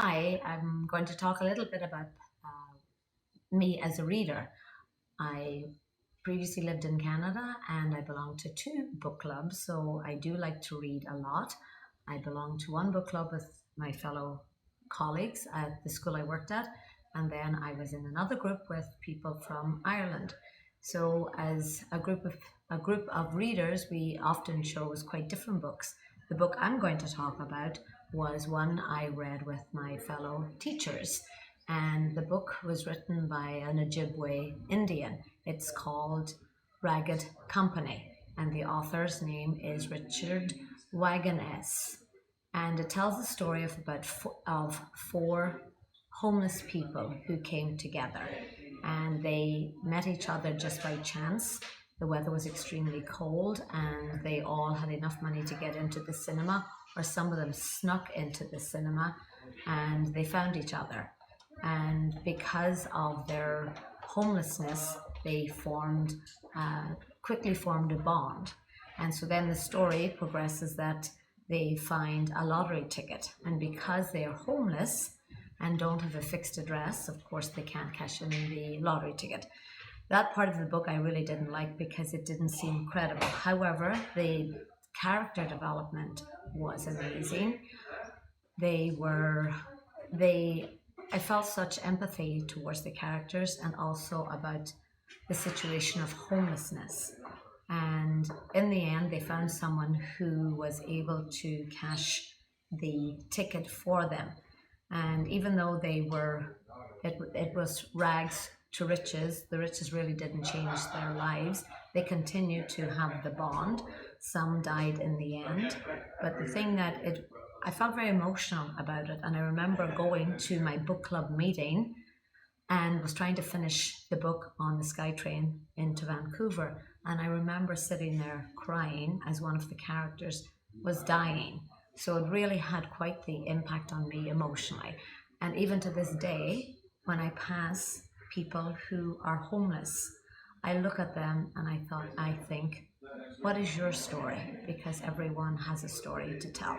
I'm going to talk a little bit about me as a reader. I previously lived in Canada and I belong to two book clubs, so I do like to read a lot. I belong to one book club with my fellow colleagues at the school I worked at, and then I was in another group with people from Ireland. So as a group of readers, we often chose quite different books. The book I'm going to talk about was one I read with my fellow teachers, and the book was written by an Ojibwe Indian. It's called Ragged Company, and the author's name is Richard Wagoness. And it tells the story of four homeless people who came together, and they met each other just by chance. The weather was extremely cold, and they all had enough money to get into the cinema, or some of them snuck into the cinema, and they found each other. And because of their homelessness, they quickly formed a bond. And so then the story progresses that they find a lottery ticket, and because they are homeless and don't have a fixed address, of course they can't cash in the lottery ticket. That part of the book I really didn't like because it didn't seem credible. However, the character development was amazing. They were they I felt such empathy towards the characters and also about the situation of homelessness. And in the end, they found someone who was able to cash the ticket for them. And even though it was rags to riches, the riches really didn't change their lives. They continued to have the bond. Some died in the end. But the thing I felt very emotional about it. And I remember going to my book club meeting and was trying to finish the book on the SkyTrain into Vancouver. And I remember sitting there crying as one of the characters was dying. So it really had quite the impact on me emotionally. And even to this day, when I pass people who are homeless, I look at them and I think, what is your story? Because everyone has a story to tell.